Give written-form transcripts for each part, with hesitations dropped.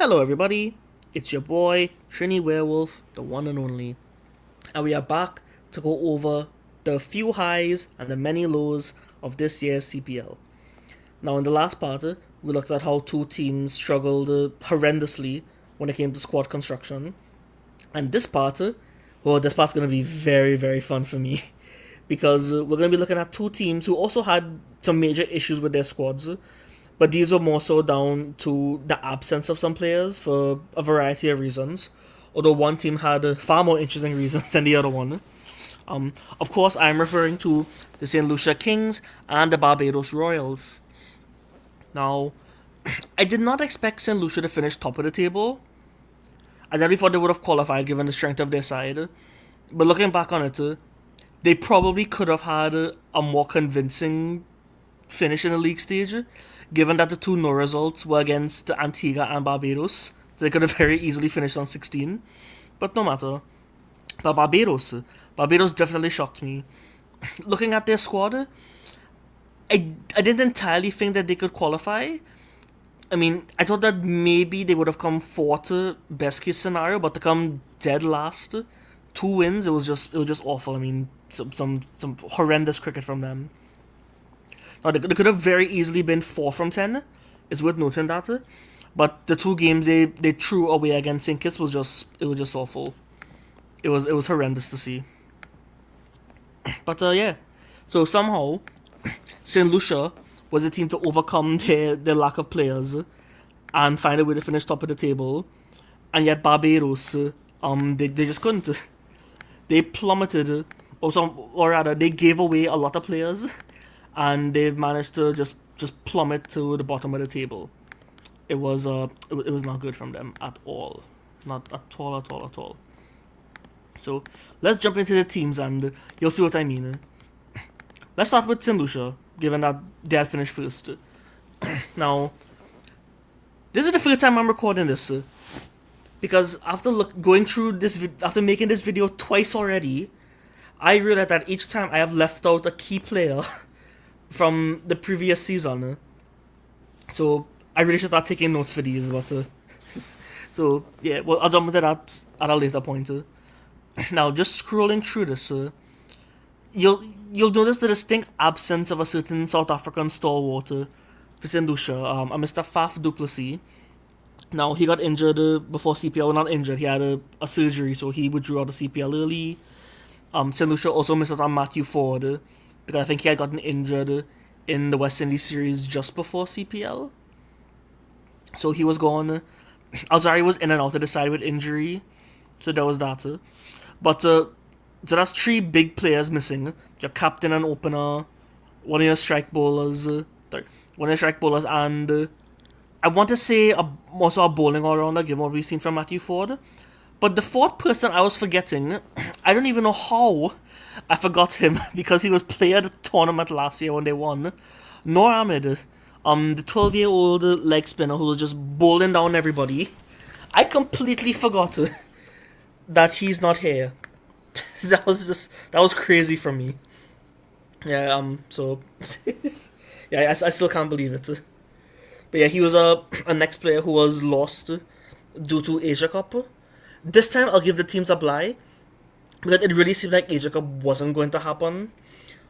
Hello, everybody. It's your boy, Trini Werewolf, the one and only. And we are back to go over the few highs and the many lows of this year's CPL. Now, in the last part, we looked at how two teams struggled horrendously when it came to squad construction. And this part, this part's going to be very, very fun for me. Because we're going to be looking at two teams who also had some major issues with their squads. But these were more so down to the absence of some players for a variety of reasons. Although one team had far more interesting reasons than the other one. Of course, I'm referring to the St. Lucia Kings and the Barbados Royals. Now, I did not expect St. Lucia to finish top of the table. I definitely thought they would have qualified given the strength of their side. But looking back on it, they probably could have had a more convincing finish in the league stage, given that the two no results were against Antigua and Barbados. So they could have very easily finished on 16. But no matter. But Barbados definitely shocked me. Looking at their squad, I didn't entirely think that they could qualify. I mean, I thought that maybe they would have come fourth, best case scenario, but to come dead last, 2 wins, it was just awful. I mean, some horrendous cricket from them. Now, they could have very easily been 4 from 10. It's worth noting that. But the 2 games they threw away against St. Kitts was just awful. It was horrendous to see. But yeah, so somehow St. Lucia was a team to overcome their lack of players and find a way to finish top of the table. And yet Barbados, they just couldn't. They plummeted, or rather, they gave away a lot of players, and they've managed to just plummet to the bottom of the table. It was not good from them at all, not at all. So let's jump into the teams, and you'll see what I mean. Let's start with St. Lucia, given that they had finished first. Now, this is the first time I'm recording this, because after going through this, after making this video twice already, I realized that each time I have left out a key player from the previous season. So I really should start taking notes for these, but so yeah, well, I'll jump into that at a later point. Now, just scrolling through this, you'll notice the distinct absence of a certain South African stalwart for St. Lucia, a Mr. Faf du Plessis. Now, he got injured before CPL. Well, not injured, he had a surgery, so he withdrew out of CPL early. St. Lucia also missed out on Matthew Ford, because I think he had gotten injured in the West Indies series just before CPL. So he was gone. Alzari was in and out of the side with injury, so there was that. But so that's 3 big players missing. Your captain and opener, one of your strike bowlers, and I want to say also a bowling all-rounder, given what we've seen from Matthew Ford. But the 4th person I was forgetting, I don't even know how I forgot him, because he was player of the tournament last year when they won. Noor Ahmed, the 12-year-old leg spinner who was just bowling down everybody. I completely forgot that he's not here. that was crazy for me. Yeah, so yeah, I still can't believe it. But yeah, he was a next player who was lost due to Asia Cup. This time I'll give the teams a bye, because it really seemed like Asia Cup wasn't going to happen.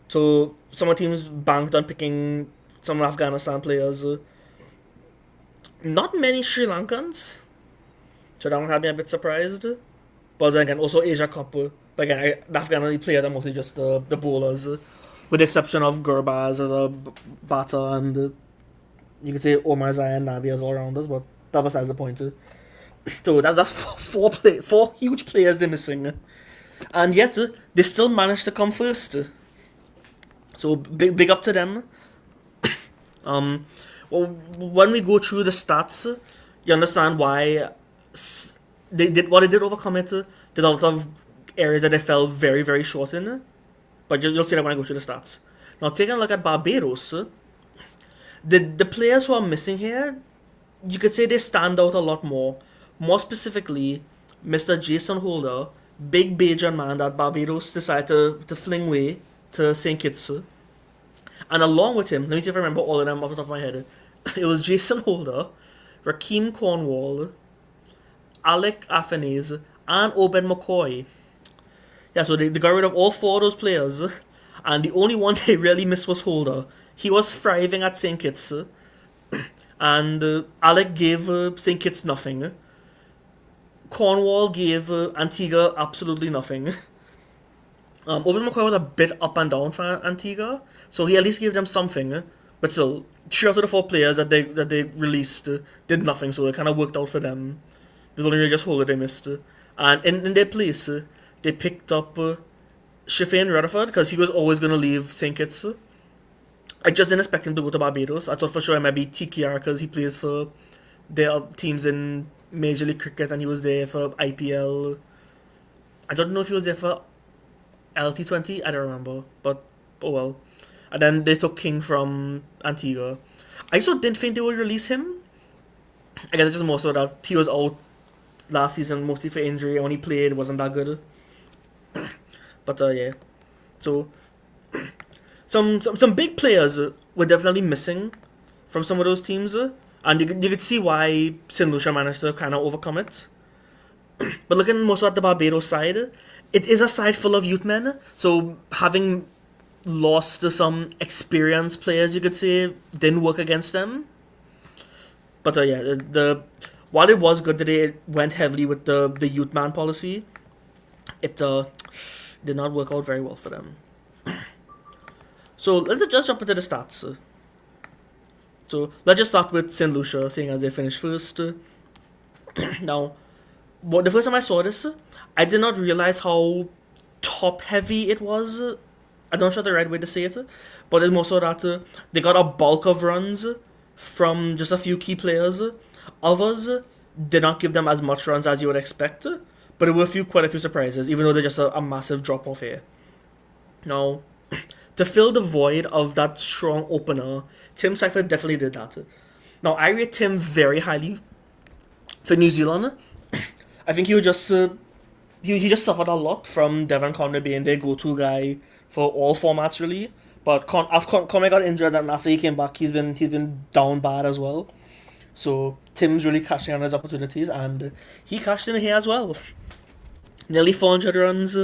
So some of the teams banked on picking some Afghanistan players. Not many Sri Lankans, so that one had me a bit surprised. But then again, also Asia Cup. But again, the Afghan players are mostly just the bowlers, with the exception of Gurbaz as a batter, and you could say Omar Zaya and Nabi as all-rounders, but that besides the point. So that's 4 huge players they're missing. And yet, they still managed to come first. So big up to them. Well, when we go through the stats, you understand why they did overcome it. Did a lot of areas that they fell very, very short in. But you'll see that when I go through the stats. Now, taking a look at Barbados, the players who are missing here, you could say they stand out a lot more. More specifically, Mr. Jason Holder, big Bajan man that Barbados decided to fling away to St. Kitts. And along with him, let me see if I remember all of them off the top of my head. It was Jason Holder, Rakeem Cornwall, Alec Afanese, and Obed McCoy. Yeah, so they got rid of all 4 of those players, and the only one they really missed was Holder. He was thriving at St. Kitts, and Alec gave St. Kitts nothing. Cornwall gave Antigua absolutely nothing. Obed McCoy was a bit up and down for Antigua, so he at least gave them something. But still, 3 out of the 4 players that they released did nothing, so it kind of worked out for them. There's only really just Holder they missed. And in their place, they picked up Shafane Rutherford, because he was always going to leave St. Kitts. I just didn't expect him to go to Barbados. I thought for sure it might be TKR, because he plays for their teams in Major League Cricket, and he was there for IPL. I don't know if he was there for LT20, I don't remember, but oh well. And then they took King from Antigua. I also didn't think they would release him. I guess it's just more so that he was out last season, mostly for injury, and when he played, it wasn't that good. But yeah. So, some big players were definitely missing from some of those teams, and you could see why St. Lucia managed to kind of overcome it. But looking more so at the Barbados side, it is a side full of youth men, so having lost to some experienced players, you could say, didn't work against them. But yeah, while it was good that they went heavily with the youth man policy, it did not work out very well for them. So let's just jump into the stats. So let's just start with St. Lucia, seeing as they finished first. Now, the first time I saw this, I did not realize how top heavy it was. I don't know the right way to say it, but it's more so that they got a bulk of runs from just a few key players. Others did not give them as much runs as you would expect, but there were quite a few surprises, even though they're just a massive drop off here. Now, to fill the void of that strong opener, Tim Seifert definitely did that. Now, I rate Tim very highly for New Zealand. I think he would just he just suffered a lot from Devon Conway being their go-to guy for all formats really. But after Conway got injured and after he came back, he's been down bad as well. So Tim's really cashing on his opportunities, and he cashed in here as well. Nearly 400 runs,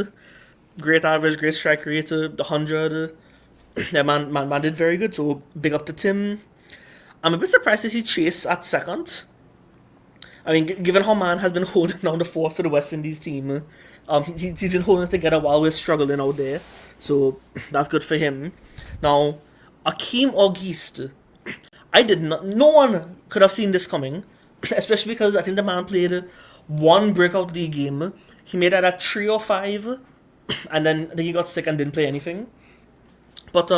great average, great strike rate, the 100. Yeah, man did very good. So big up to Tim. I'm a bit surprised to see Chase at second. I mean, given how man has been holding down the fort for the West Indies team, he's been holding it together while we're struggling out there. So that's good for him. Now, Akeem Auguste, no one could have seen this coming, especially because I think the man played one breakout league game. He made that at 3 or 5, and then I think he got sick and didn't play anything. But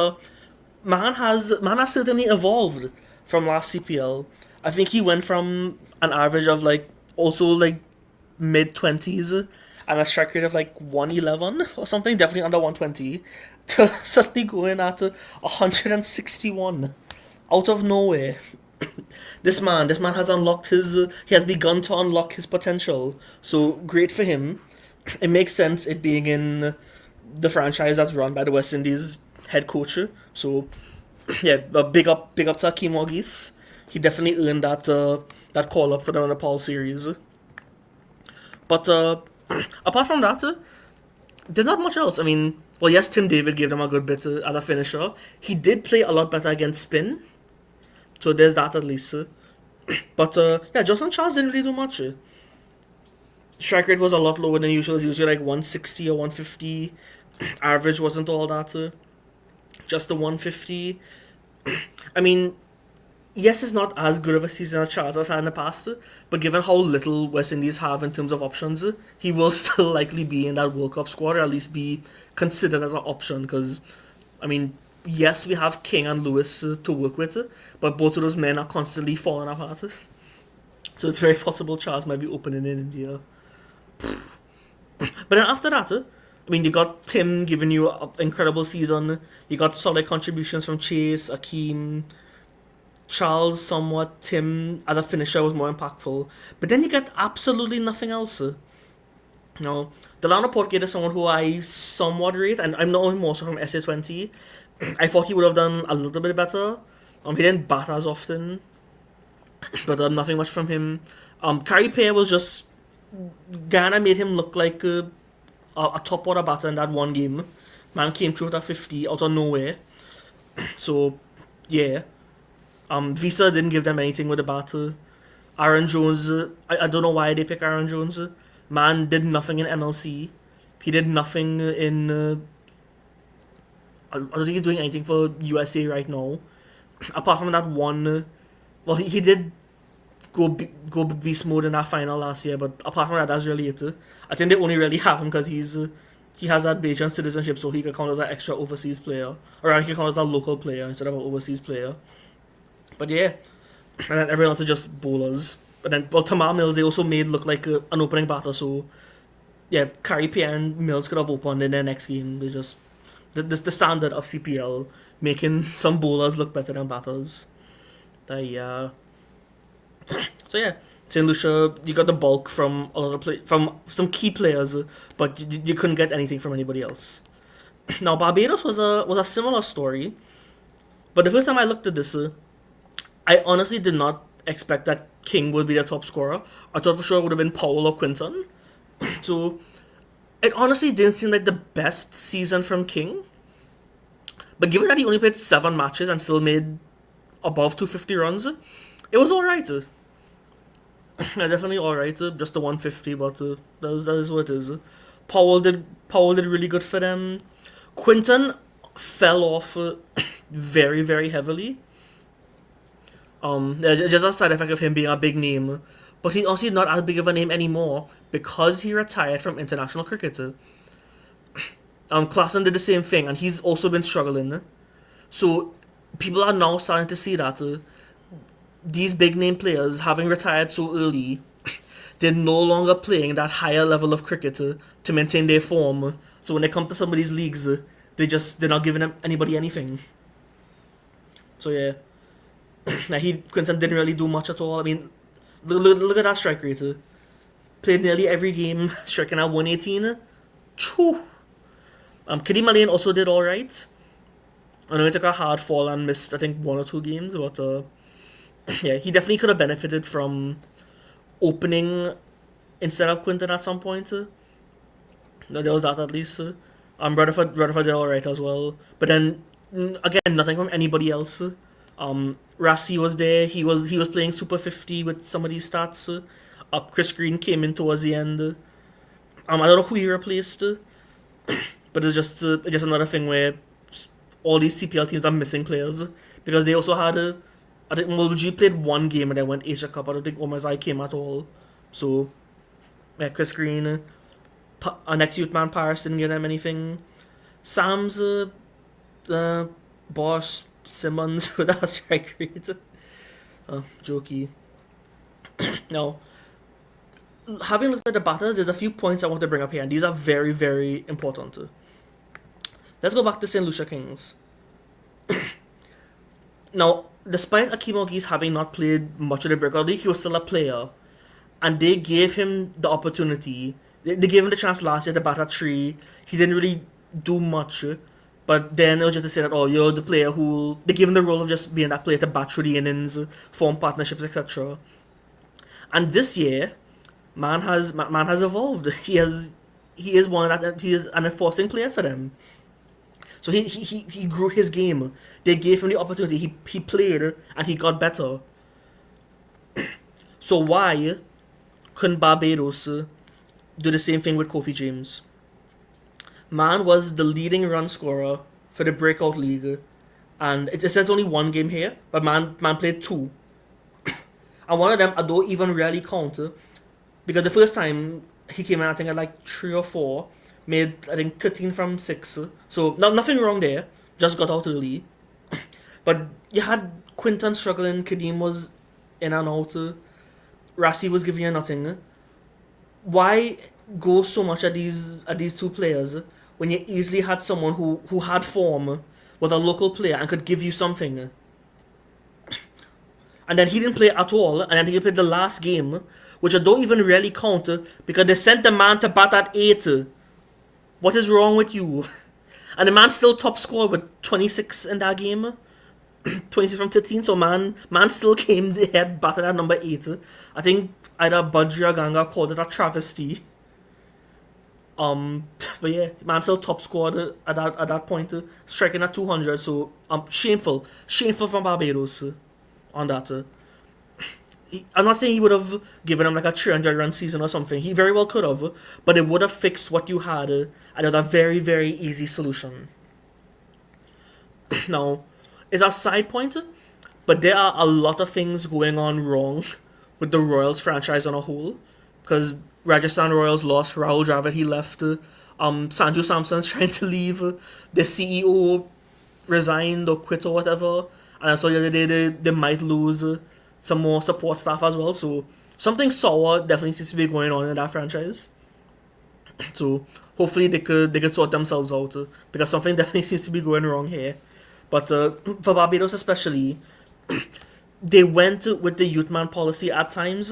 man has certainly evolved from last CPL. I think he went from an average of mid-20s and a strike rate of 111 or something, definitely under 120, to suddenly going at 161 out of nowhere. This man has unlocked he has begun to unlock his potential. So great for him. It makes sense it being in the franchise that's run by the West Indies head coach. So yeah, big up to Akeem Auguste. He definitely earned that call up for the Nepal series. But apart from that, there's not much else. I mean, well, yes, Tim David gave them a good bit as a finisher. He did play a lot better against spin, so there's that at least. But yeah, Justin Charles didn't really do much. Strike rate was a lot lower than usual. It's usually 160 or 150. Average wasn't all that. Just the 150. I mean, yes, it's not as good of a season as Charles has had in the past, but given how little West Indies have in terms of options, he will still likely be in that World Cup squad, or at least be considered as an option, because, I mean, yes, we have King and Lewis to work with, but both of those men are constantly falling apart. So it's very possible Charles might be opening in India. But then after that, I mean, you got Tim giving you an incredible season, you got solid contributions from Chase, Akeem, Charles somewhat, Tim as a finisher was more impactful. But then you get absolutely nothing else. Now, Delano Portgate is someone who I somewhat rate, and I'm not more so from SA20. I thought he would have done a little bit better. He didn't bat as often, but nothing much from him. Carrie Payer was just Ghana made him look like a top order batter in that one game. Man came through with a 50 out of nowhere. So, yeah. Visa didn't give them anything with the batter. Aaron Jones, I don't know why they pick Aaron Jones. Man did nothing in MLC. He did nothing in. I don't think he's doing anything for USA right now. Apart from that one. Well, he did go beast mode in that final last year, but apart from that, that's really it. I think they only really have him because he has that Belgian citizenship, so he can count as an extra overseas player, or he can count as a local player instead of an overseas player. But yeah, and then everyone else is just bowlers. But then, well, Tamar Mills, they also made look like an opening batter, so yeah, Carey Pierre and Mills could have opened in their next game. They just the standard of CPL, making some bowlers look better than batters. So yeah, St. Lucia, you got the bulk from a lot of from some key players, but you couldn't get anything from anybody else. Now Barbados was a similar story, but the first time I looked at this, I honestly did not expect that King would be the top scorer. I thought for sure it would have been Powell or Quinton. So it honestly didn't seem like the best season from King. But given that he only played 7 matches and still made above 250 runs, it was alright. Definitely alright. Just the 150, but that is what it is. Powell did really good for them. Quinton fell off very, very heavily. Just a side effect of him being a big name. But he's also not as big of a name anymore because he retired from international cricket. Klassen did the same thing, and he's also been struggling. So people are now starting to see that these big name players, having retired so early, they're no longer playing that higher level of cricket to maintain their form. So when they come to some of these leagues, they're not giving anybody anything. So yeah. Now Quinton didn't really do much at all. I mean, look at that strike rate. Played nearly every game, striking at 118. Choo. Kadeem Alain also did alright. I know he took a hard fall and missed, I think, 1 or 2 games, but yeah, he definitely could have benefited from opening instead of Quinton at some point. There was that at least. Rutherford did alright as well. But then, again, nothing from anybody else. Rassi was there. He was playing Super 50 with some of these stats. Chris Green came in towards the end. I don't know who he replaced, but it's just another thing where all these CPL teams are missing players because they also had I think Mulviji played 1 game and then went Asia Cup. I don't think Omazai came at all. So yeah, Chris Green, our next youth man Paris didn't get them anything. Sam's Bosch Simmons with that strike rate. Jokey. Now, having looked at the batters, there's a few points I want to bring up here, and these are very, very important. Let's go back to St. Lucia Kings. Now, despite Akeem Ogis having not played much of the breakout league, he was still a player, and they gave him the opportunity. They gave him the chance last year to bat at 3. He didn't really do much, but then it was just to say that, oh, you're the player who... They gave him the role of just being that player to bat through the innings, form partnerships, etc. And this year, man has evolved. He is an enforcing player for them. So he grew his game. They gave him the opportunity. He played and he got better. So why couldn't Barbados do the same thing with Kofi James? Man was the leading run scorer for the breakout league, and it says only 1 game here, but man played 2. And one of them I don't even really count, because the first time he came in, I think at like 3 or 4, made I think 13 from 6. So nothing wrong there, just got out early. But you had Quinton struggling, Kadeem was in and out, Rassi was giving you nothing. Why go so much at these 2 players when you easily had someone who had form with a local player and could give you something? And then he didn't play at all, and then he played the last game, which I don't even really count because they sent the man to bat at 8. What is wrong with you? And the man still top scored with 26 in that game. 26 from 13, so man still came there, batted at number 8. I think either Budgie or Ganga called it a travesty. But yeah, man, still top squad at that point, striking at 200. So shameful from Barbados on that. I'm not saying he would have given him like a 300 run season or something. He very well could have, but it would have fixed what you had, and it was a very very easy solution. Now, it's a side point, but there are a lot of things going on wrong with the Royals franchise on a whole, because Rajasthan Royals lost Rahul Dravid, he left. Sanju Samson's trying to leave. The CEO resigned or quit or whatever, and I saw the other day they might lose some more support staff as well. So something sour definitely seems to be going on in that franchise. So hopefully they could sort themselves out, because something definitely seems to be going wrong here. But for Barbados especially, they went with the youth man policy at times,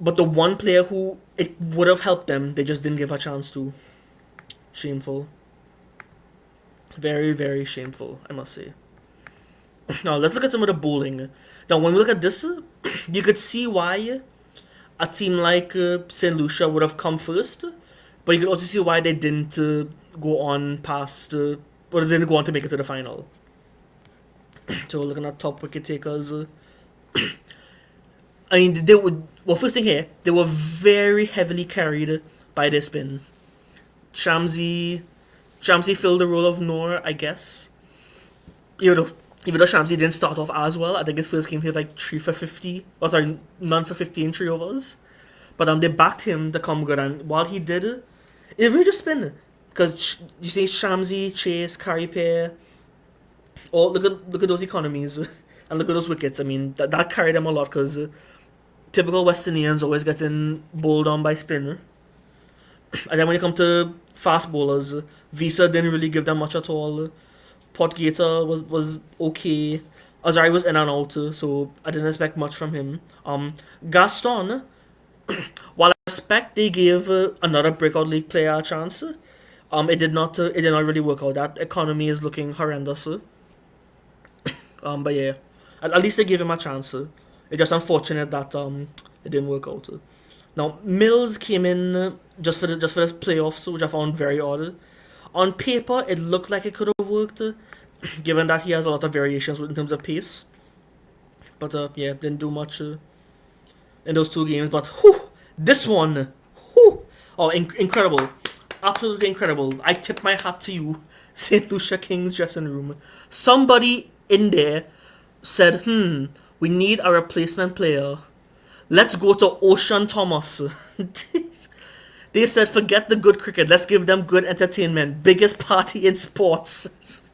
but the one player who it would have helped them, they just didn't give a chance to. Shameful. Very, very shameful, I must say. Now, let's look at some of the bowling. Now, when we look at this, you could see why a team like St. Lucia would have come first, but you could also see why they didn't go on past, or they didn't go on to make it to the final. So, looking at top wicket takers. I mean, they would. Well, first thing here, they were very heavily carried by their spin. Shamsi filled the role of Noor, I guess. Even though Shamsi didn't start off as well, I think his first game he had like 3 for 50. Oh, sorry, none for 50 in 3 overs. But they backed him to come good, and while he did it really just spin. Because you see Shamsi, Chase, Carry Pair. Oh, look at those economies. And look at those wickets. I mean, that carried them a lot, because typical West Indians always getting bowled on by spin. And then when you come to fast bowlers, Visa didn't really give them much at all. Potgater was okay. Azari was in and out, so I didn't expect much from him. Gaston, while I respect they gave another breakout league player a chance, it did not really work out. That economy is looking horrendous. But yeah, at least they gave him a chance. It's just unfortunate that it didn't work out. Now Mills came in just for the playoffs, which I found very odd. On paper, it looked like it could have worked, given that he has a lot of variations in terms of pace. But yeah, didn't do much in those 2 games. But this one, incredible, absolutely incredible. I tip my hat to you, St. Lucia Kings dressing room. Somebody in there said, we need a replacement player. Let's go to Ocean Thomas. They said, forget the good cricket, let's give them good entertainment. Biggest party in sports.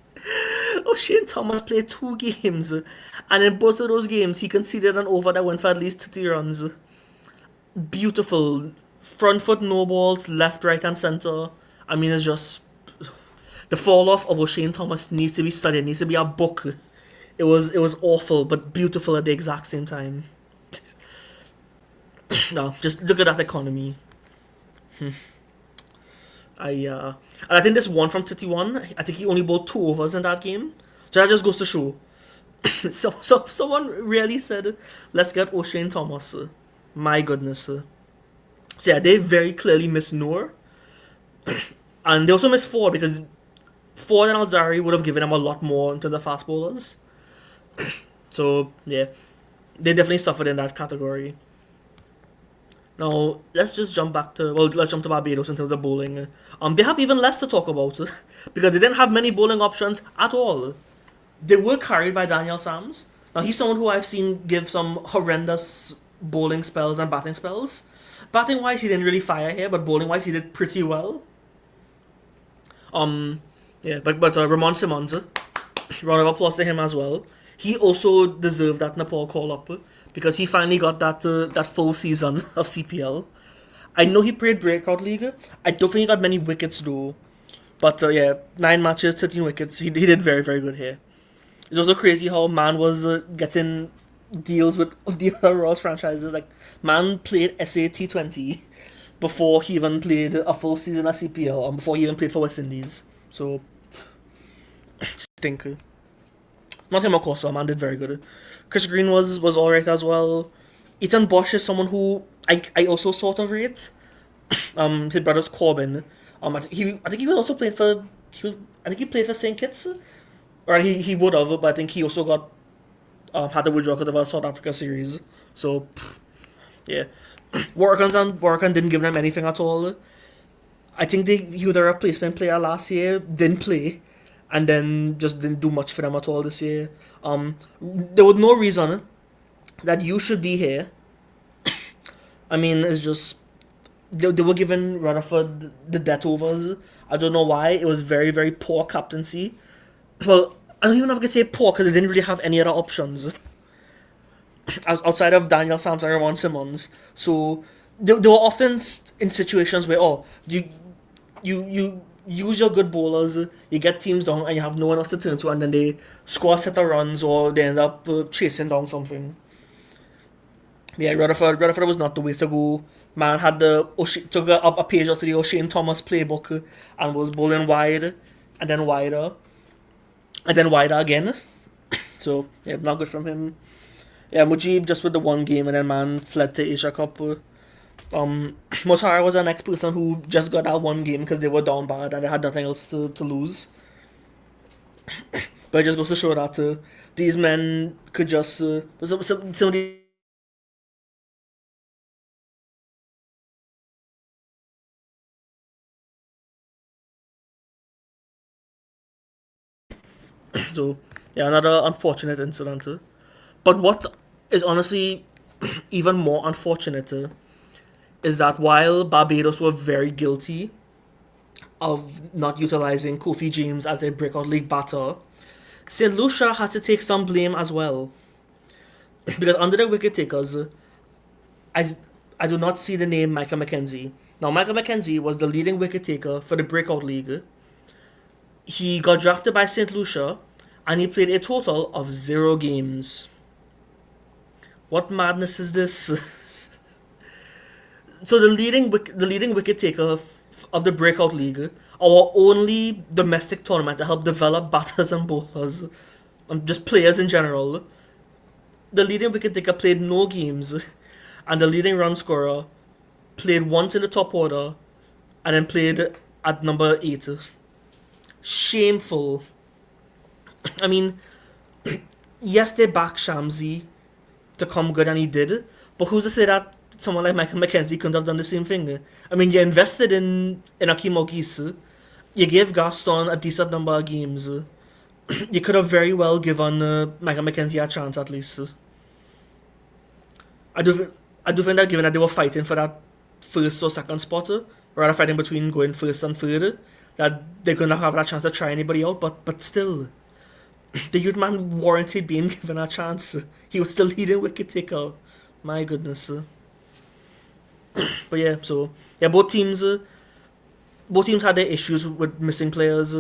Ocean Thomas played 2 games, and in both of those games, he conceded an over that went for at least 30 runs. Beautiful. Front foot no balls, left, right, and center. I mean, it's just. The fall off of O'Shane Thomas needs to be studied, needs to be a book. It was awful, but beautiful at the exact same time. No, just look at that economy. And I think this one from 31, I think he only bowled 2 overs in that game. So that just goes to show. Someone really said, let's get O'Shane Thomas. My goodness. So yeah, they very clearly missed Noor. And they also missed Ford, because Ford and Alzari would have given them a lot more into the fast bowlers. So yeah, they definitely suffered in that category. Now, let's jump to Barbados in terms of bowling. They have even less to talk about, because they didn't have many bowling options at all. They were carried by Daniel Sams. Now, he's someone who I've seen give some horrendous bowling spells and batting spells. Batting-wise, he didn't really fire here, but bowling-wise, he did pretty well. Yeah, but Ramon Simmons, round of applause to him as well. He also deserved that Nepal call-up, because he finally got that full season of CPL. I know he played Breakout League. I don't think he got many wickets though. But yeah, 9 matches, 13 wickets. He did very, very good here. It's also crazy how man was getting deals with the other Royals franchises. Like, man played SAT20 before he even played a full season of CPL, and before he even played for West Indies. So, stink. Not him, of course, but man did very good. Chris Green was alright as well. Ethan Bosch is someone who I also sort of rate. His brother's Corbin. I think he was also playing for I think he played for Saint Kitts, or he would have, but I think he also got had to withdraw because of a South Africa series. So yeah, Warrican didn't give them anything at all. I think he was a replacement player last year, didn't play, and then just didn't do much for them at all this year. There was no reason that you should be here. I mean, it's just they were giving Rutherford the death overs. I don't know why. It was very, very poor captaincy. Well, I don't even know if I could say poor because they didn't really have any other options outside of Daniel Samson and Ron Simmons. So they were often in situations where, you use your good bowlers, you get teams down, and you have no one else to turn to, and then they score a set of runs or they end up chasing down something. Yeah, Rutherford was not the way to go. Man had took a page out of the O'Shane Thomas playbook and was bowling wide, and then wider, and then wider again. So yeah, not good from him. Yeah, Mujib just with the one game, and then man fled to Asia Cup. Motara was the next person who just got that one game because they were down bad and they had nothing else to lose. But it just goes to show that these men could just some of these. So yeah, another unfortunate incident. But what is honestly even more unfortunate is that while Barbados were very guilty of not utilizing Kofi James as a breakout league batter, St. Lucia had to take some blame as well. Because under the wicket takers, I, I do not see the name Michael McKenzie. Now, Michael McKenzie was the leading wicket taker for the breakout league. He got drafted by St. Lucia and he played a total of 0 games. What madness is this? So the leading wicket taker of the breakout league, our only domestic tournament to help develop batters and bowlers, and just players in general, the leading wicket taker played no games, and the leading run scorer played once in the top order, and then played at number 8. Shameful. I mean, yes, they backed Shamsi to come good, and he did, but who's to say that someone like Michael McKenzie couldn't have done the same thing? I mean, you invested in Akeem Ogis, you gave Gaston a decent number of games. You could have very well given Michael McKenzie a chance at least. I do think that given that they were fighting for that first or second spot, rather fighting between going first and third, that they couldn't have that chance to try anybody out, but still, the youth man warranted being given a chance. He was the leading wicket taker. My goodness. But yeah, so yeah, both teams had their issues with missing players.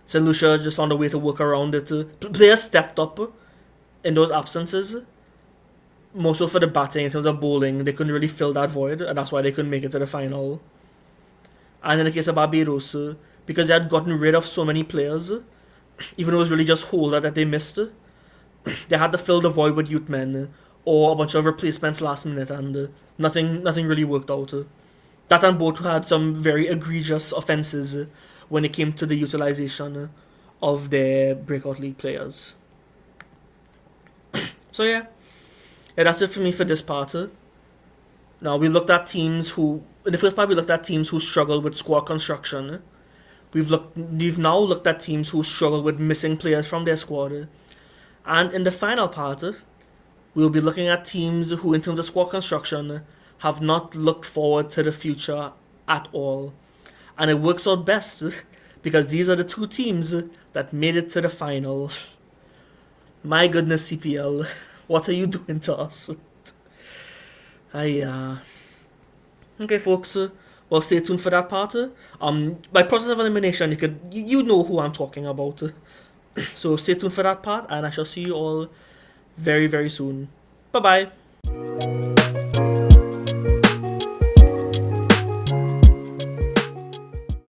St. Lucia just found a way to work around it. Players stepped up in those absences. More so for the batting in terms of bowling, they couldn't really fill that void, and that's why they couldn't make it to the final. And in the case of Barbados, because they had gotten rid of so many players, even though it was really just Holder that they missed, they had to fill the void with youth men or a bunch of replacements last minute, and nothing really worked out. That and both had some very egregious offences when it came to the utilization of their breakout league players. So yeah, that's it for me for this part. Now we looked at teams who, in the first part we looked at teams who struggled with squad construction. We've now looked at teams who struggle with missing players from their squad. And in the final part, we'll be looking at teams who, in terms of squad construction, have not looked forward to the future at all. And it works out best because these are the two teams that made it to the final. My goodness, CPL, what are you doing to us? Okay, folks. Well, stay tuned for that part. By process of elimination, you know who I'm talking about. So stay tuned for that part, and I shall see you all very, very soon. Bye bye.